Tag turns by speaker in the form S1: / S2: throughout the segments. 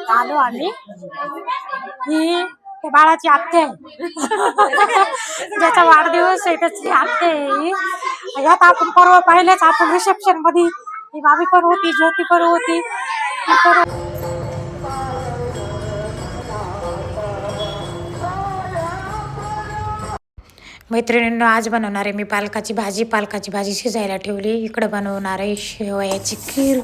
S1: आलो आम्ही. ही ते बाळाची आत्या आहे. ज्याचा वाढदिवस आहे त्याची आत्या आहे ही. यात आपण परवा पाहिलेच आपण रिसेप्शन मध्ये ही भाभी पण होती, ज्योती पण होती. मैत्रिणींना आज बनवणार आहे मी पालकाची भाजी शिजायला ठेवली. इकडं बनवणार आहे शेवयाची खीर.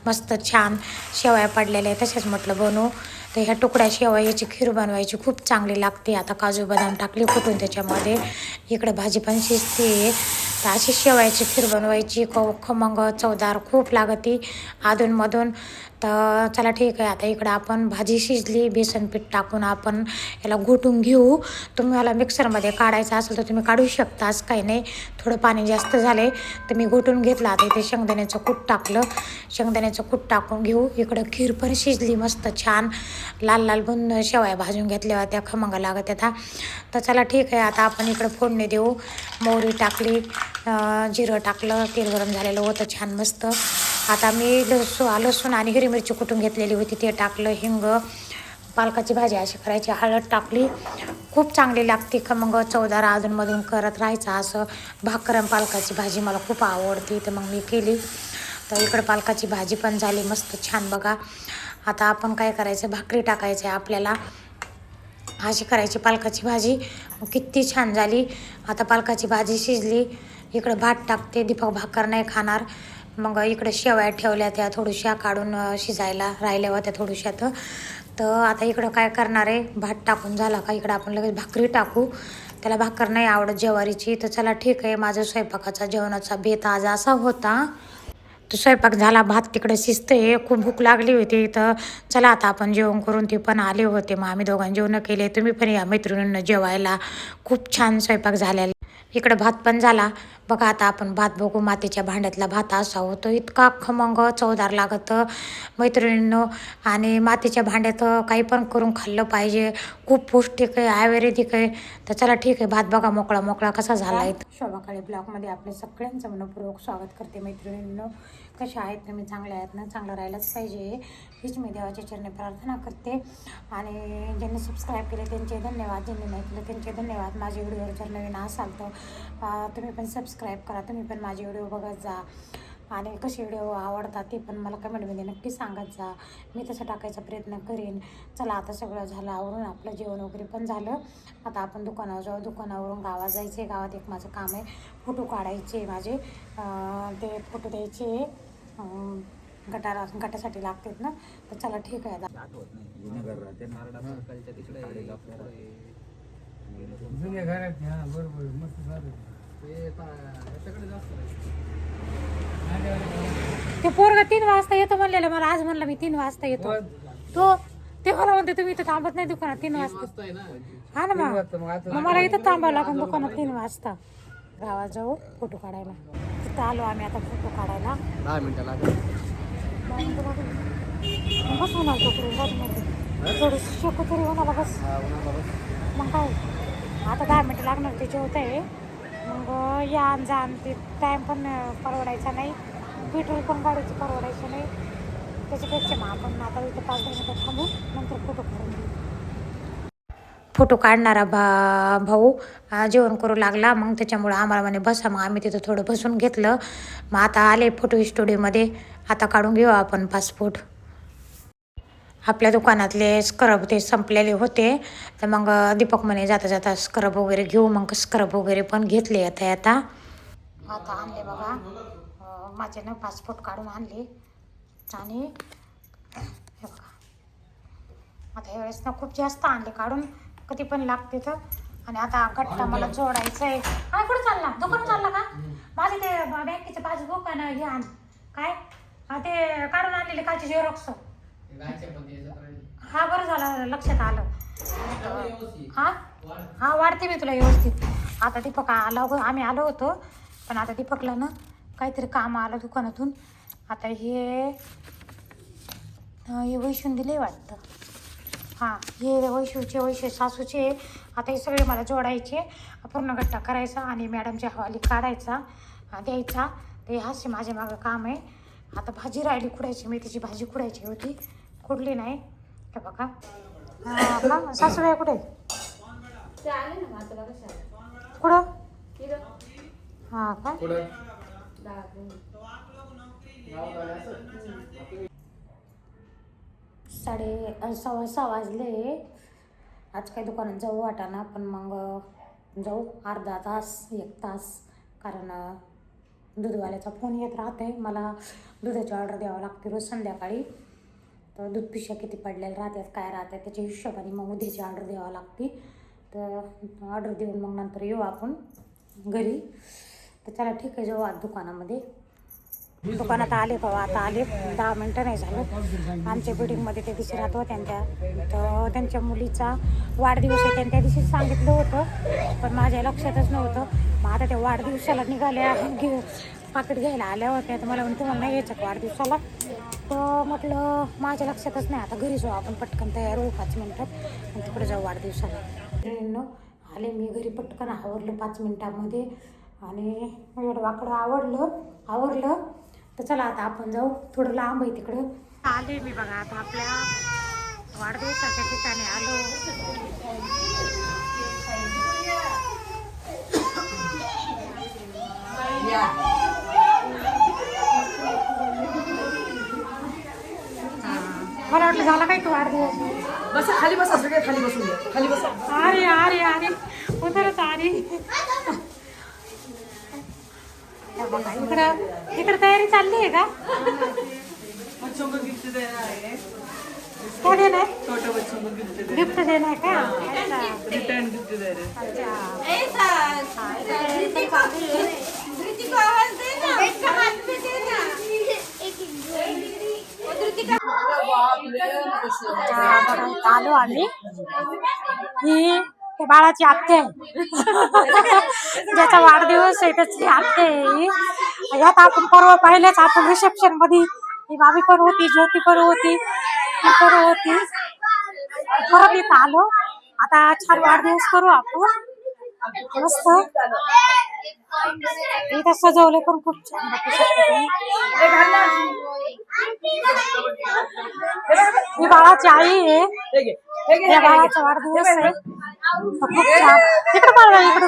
S1: मस्त छान शेवया पडलेल्या आहे, तसेच म्हटलं बनवू. तर ह्या तुकड्या शेवयाची खीर बनवायची खूप चांगली लागते. आता काजू बदाम टाकले फुटून त्याच्यामध्ये. इकडं भाजी पण शिजते. तर अशी शेवयाची खीर बनवायची, खमंग चवदार खूप लागते अधूनमधून. तर चला ठीक आहे. आता इकडं आपण भाजी शिजली, बेसन पीठ टाकून आपण याला घोटून घेऊ. तुम्हाला मिक्सरमध्ये काढायचं असेल तर तुम्ही काढू शकता, असं काही नाही. थोडं पाणी जास्त झाले तर मी घोटून घेतलं. आता इथे शेंगदाण्याचं कूट टाकलं, शेंगदाण्याचं कूट टाकून घेऊ. इकडं खीर पण शिजली मस्त छान. लाल लाल बुंद शेवया भाजून घेतल्या होत्या, खमंग लागत आता. तर चला ठीक आहे. आता आपण इकडं फोडणी देऊ. मोहरी टाकली, जिरं टाकलं, तेल गरम झालेलं होतं छान मस्त. आता मी लसूण आणि हिरवी मिरची कुटून घेतलेली होती ते टाकलं. हिंग, पालकाची भाजी अशी करायची, हळद टाकली. खूप चांगली लागते खमंग चवदार. अधूनमधून करत राहायचं असं. भाकर पालकाची भाजी मला खूप आवडते, तर मग मी केली. तर इकडं पालकाची भाजी पण झाली मस्त छान बघा. आता आपण काय करायचं, भाकरी टाकायचं आहे आपल्याला. अशी करायची पालकाची भाजी. किती छान झाली. आता पालकाची भाजी शिजली. इकडं भात टाकते. दीपक भाकर नाही खाणार. मग इकडे शेवया ठेवल्या त्या थोड्याशा काढून शिजायला राहिल्या होत्या थोड्याशात. तर आता इकडं काय करणार आहे, भात टाकून झाला का इकडं आपण लगेच भाकरी टाकू. त्याला भाकर नाही आवडत ज्वारीची. तर चला ठीक आहे. माझा स्वयंपाकाचा जेवणाचा बेत आज असा होता. तो स्वयंपाक झाला, भात तिकडे शिजते. खूप भूक लागली होती. तर चला आता आपण जेवण करून, ते पण आले होते. मग आम्ही दोघांनी जेवण केले. तुम्ही पण या मैत्रिणींना जेवायला. खूप छान स्वयंपाक झालेला. इकडं भात पण झाला बघा. आता आपण भात बघू. मातीच्या भांड्यातला भात असा होतो, इतका खमंग चवदार लागतं मैत्रिणींनो. आणि मातीच्या भांड्यात काही पण करून खाल्लं पाहिजे. खूप पौष्टिक आहे, आयुर्वेदिक आहे. तर चला ठीक आहे. भात बघा मोकळा मोकळा कसा झाला आहे. शोभाकाळी ब्लॉगमध्ये आपले सगळ्यांचं मनपूर्वक स्वागत करते मैत्रिणींनो. कशा आहेत तुम्ही? चांगल्या आहेत ना? चांगलं राहायलाच पाहिजे हीच मी देवाच्या चरणी प्रार्थना करते. आणि ज्यांनी सबस्क्राईब केले त्यांचे धन्यवाद, ज्यांनी नाही केलं त्यांचे धन्यवाद. माझे व्हिडिओ जर नवीन असाल तर तुम्ही पण सबस्क्राईब करा. तुम्ही पण माझे व्हिडिओ बघत जा. आणि कसे व्हिडिओ आवडतात ते पण मला कमेंटमध्ये नक्की सांगत जा. मी तसं टाकायचा प्रयत्न करेन. चला आता सगळं झालं आवरून, आपलं जेवण वगैरे पण झालं. आता आपण दुकानावर जाऊ. दुकानावरून गावात जायचं आहे. गावात एक माझं काम आहे, फोटो काढायचे माझे. ते फोटो द्यायचे गटासाठी लागतात ना. तर चला ठीक आहे. ते पोरगा 3 वाजता येतो म्हणलेलं मला. आज म्हणलं मी 3 वाजता येतो. तो ते मला म्हणते तुम्ही इथं थांबत नाही दुकानात 3 वाजता. हा ना, मग मला इथं थांबावं लागेल दुकानात 3 वाजता. गावात जाऊ फोटो काढायला. तिथं आलो आम्ही आता फोटो काढायला.
S2: 10 मिनिटं लागेल.
S1: बस होणार तोपर्यंत थोडं शेकू तरी होणार बस. मग काय आता 10 मिनिटं लागणार. ते जेवत आहे. मग या जा. ते टाईम पण परवडायचा नाही, पेट्रोल पण गाडीची परवडायचं नाही. त्याच्यापेक्षा मग आपण आता इथं 5-10 मिनिटं थांबू, नंतर फोटो काढून घेऊ. फोटो काढणारा भाऊ जेवण करू लागला. मग त्याच्यामुळं आम्हाला म्हणे बसा. मग आम्ही तिथं थोडं बसून घेतलं. मग आता आले फोटो स्टुडिओमध्ये. आता काढून घेऊ आपण पासपोर्ट. आपल्या दुकानातले स्क्रब ते संपलेले होते. तर मग दीपक म्हणे जाता जाता स्क्रब वगैरे घेऊ. मग स्क्रब वगैरे पण घेतले. आता आणले बघा माझे ना पासपोर्ट काढून आणले. आणि हे बघा आता ह्यावेळेस ना खूप जास्त आणले काढून, कधी पण लागते तर. आणि आता गट्टा मला जोडायचं आहे. हा कुठं चालला? दुकान चालला का? माझे ते बँकेचे पासबुक आणि हे आण काय ते काढून आणलेले कालचे झेरॉक्स. हा बरं झालं लक्षात आलं. हा वाढते मी तुला व्यवस्थित. आता दीपक आला, आम्ही आलो होतो. पण आता दीपकला ना काहीतरी काम आलं दुकानातून. आता हे वैशून दिले वाटतं. हां हे वैशू सासूचे. आता हे सगळे मला जोडायचे, पूर्ण गट्टा करायचा आणि मॅडमच्या हवाली काढायचा द्यायचा. ते हास्य माझ्या मागं काम आहे. आता भाजी राहिली खुडायची, मेथीची भाजी खुडायची होती, खुडली नाही. हे बघा. हा का सासूबाई कुठे कुठं हा का 6:15 वाजले. आज काही दुकानात जाऊ वाटाना पण मग जाऊ अर्धा तास 1 तास कारण दूधवाल्याचा फोन येत राहते. मला दुधाची ऑर्डर द्यावं लागते रोज संध्याकाळी. तर दूध पिशव्या किती पडलेल्या राहतात काय राहतात त्याच्या हिशोबाने मग उद्याची ऑर्डर द्यावं लागते. तर ऑर्डर देऊन मग नंतर येऊ आपण घरी. तर चला ठीक आहे जाऊ आज दुकानामध्ये. दुकानात आले तेव्हा आता आले 10 मिनटं नाही झालं. आमच्या बिल्डिंगमध्ये ते दिवशी राहत होत्या तर त्यांच्या मुलीचा वाढदिवस आहे. त्यांनी त्या दिवशी सांगितलं होतं पण माझ्या लक्षातच नव्हतं. मग आता त्या वाढदिवसाला निघाल्या पाकिट घ्यायला आल्या होत्या. तर मला म्हणते मला नाही यायचं वाढदिवसाला. तर म्हटलं माझ्या लक्षातच नाही. आता घरी जाऊ आपण पटकन तयार होऊ 5 मिनटात आणि तिकडे जाऊ वाढदिवसाला. ट्रेननं आले मी घरी पटकन आवरलं 5 मिनटामध्ये आणि एवढं वाकडं आवरलं. तर चला आता आपण जाऊ. थोडं लांब आहे तिकडं. आले मी बघा आता आपल्या वाढदिवसाच्या ठिकाणी आलो. मला वाटलं झाला काय तू वाढदिवस.
S2: बस खाली बसा सगळे खाली बसून घ्या खाली बसा.
S1: अरे उतरच अरे बघा इकडं तयारी चालली आहे का.
S2: बच्चों को गिफ्ट देना है.
S1: क्या देना है.
S2: छोटे बच्चों को गिफ्ट
S1: गिफ्ट देना है का.
S2: रिटर्न गिफ्ट दे रहे.
S1: आलो आम्ही. ही ते बाळाची आत्या आहे ज्याचा वाढदिवस आहे त्याची आत्या आहे. यात आपण परवा पाहिलेच आपण रिसेप्शन मध्ये ही भाभी पण होती ज्योती पण होती ती पण होती. परत इथं आलो. आता छान वाढदिवस करू आपण मस्त. इथं सजवले पण खूप छान. ही बाळाची आई आहे. या बाळाचा वाढदिवस आहे खूप छान. इकडे बाळा इकडे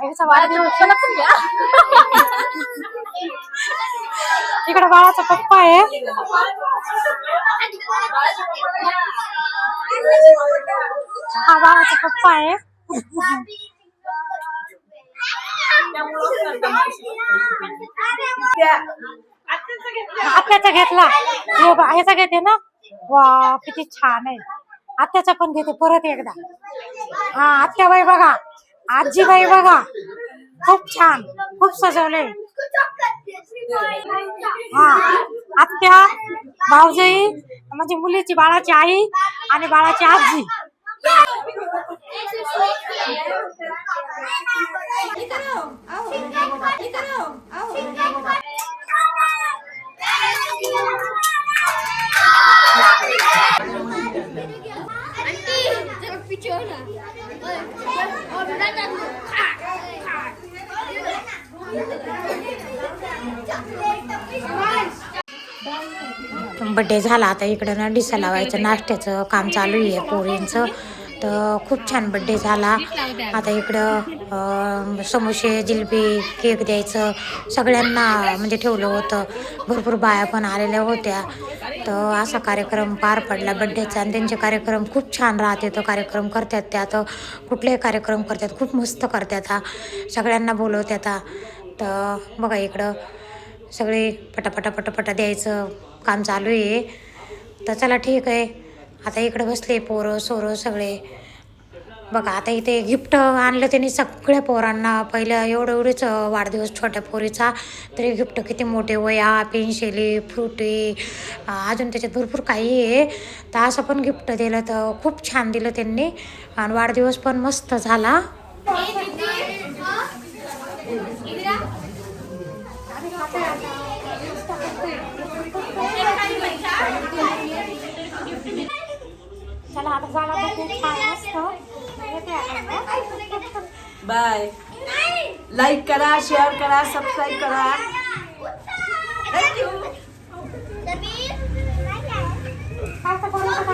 S1: याचा वाढदिवस इकडे बाळाचा पप्पा आहे. हा बाळाचा पप्पा आहे. आत्याचा घेतला ह्याचा घेते ना. वा किती छान आहे. आत्याचा पण घेते परत एकदा. हा आत्याबाई बघा आजीबाई बघा खूप छान खूप सजवले. हा आत्या भाऊजाई म्हणजे मुलीची बाळाची आई आणि बाळाची आजी. बड्डे झाला. आता इकडं ना डिसा लावायचं नाश्त्याचं काम चालू आहे पोरींचं. तर खूप छान बड्डे झाला. आता इकडं समोसे जिलेबी केक द्यायचं सगळ्यांना म्हणजे ठेवलं होतं. भरपूर बाया पण आलेल्या होत्या. तर असा कार्यक्रम पार पडला बड्डेचा. आणि त्यांचे कार्यक्रम खूप छान राहते. तो कार्यक्रम करतात त्या तर कुठलेही कार्यक्रम करतात खूप मस्त करतात. सगळ्यांना बोलवतात. तर बघा इकडं सगळे पटापटा द्यायचं काम चालू आहे. तर चला ठीक आहे. आता इकडं बसले पोरं सोरं सगळे बघा. आता इथे गिफ्ट आणलं त्यांनी सगळ्या पोरांना. पहिलं एवढेच वाढदिवस छोट्या पोरीचा तरी गिफ्ट किती मोठे वया पेन्शिली फ्रुटी अजून त्याच्यात भरपूर काही आहे. तर असं पण गिफ्ट दिलं तर खूप छान दिलं त्यांनी. आणि वाढदिवस पण मस्त झाला. चला आता झाला
S2: बाय. लाईक करा शेअर करा सबस्क्राईब करा. थँक्यू.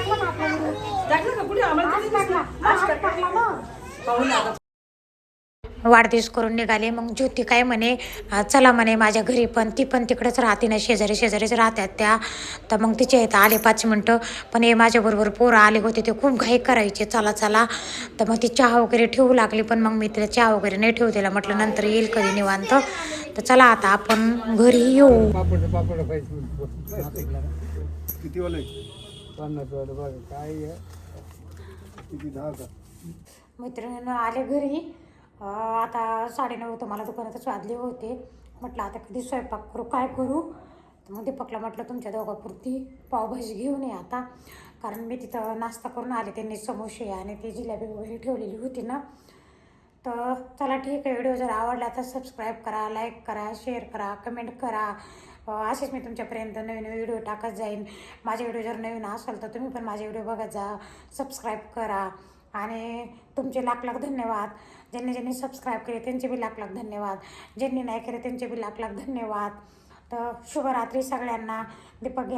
S2: टाकलं का कुठे आम्हाला तर नाही दिसलं. पाहून आता.
S1: वाढदिवस करून निघाले. मग ज्योती काय म्हणे चला म्हणे माझ्या घरी, पण ती पण तिकडेच राहते ना, शेजारीच राहतात त्या. तर मग तिच्या इथं आले 5 मिनटं, पण हे माझ्याबरोबर पोरं आले होते, ते खूप घाई करायचे चला चला. तर मग ती चहा वगैरे ठेवू लागली, पण मग मी तिला चहा वगैरे नाही ठेवू दिला, म्हटलं नंतर येईल कधी निवांत. तर चला आता आपण घरी येऊ.
S3: किती वाले 50 वाले बघा काय आहे किती 10 का
S1: मैत्रिणीनं आले घरी. आता 9:30 तर मला दुकानातच वाजले होते. म्हटलं आता कधी स्वयंपाक करू, काय करू. तर मग दीपकला म्हटलं तुमच्या दोघापुरती पावभाजी घेऊन ये आता, कारण मी तिथं नाश्ता करून आले. त्यांनी समोसे आणि ती जिलेबी वगैरे ठेवलेली होती ना. तर चला ठीक आहे, व्हिडिओ जर आवडला तर सबस्क्राईब करा, लाईक करा, शेअर करा, कमेंट करा. असेच मी तुमच्यापर्यंत नवीन व्हिडिओ टाकत जाईन. माझे व्हिडिओ जर नवीन असेल तर तुम्ही पण माझे व्हिडिओ बघत जा, सबस्क्राईब करा. आणि तुमचे लाख लाख धन्यवाद. ज्यांनी सबस्क्राईब केले त्यांचे बी लाख लाख धन्यवाद, ज्यांनी नाही केले त्यांचे बी लाख लाख धन्यवाद. तर शुभरात्री सगळ्यांना. दीपक गेला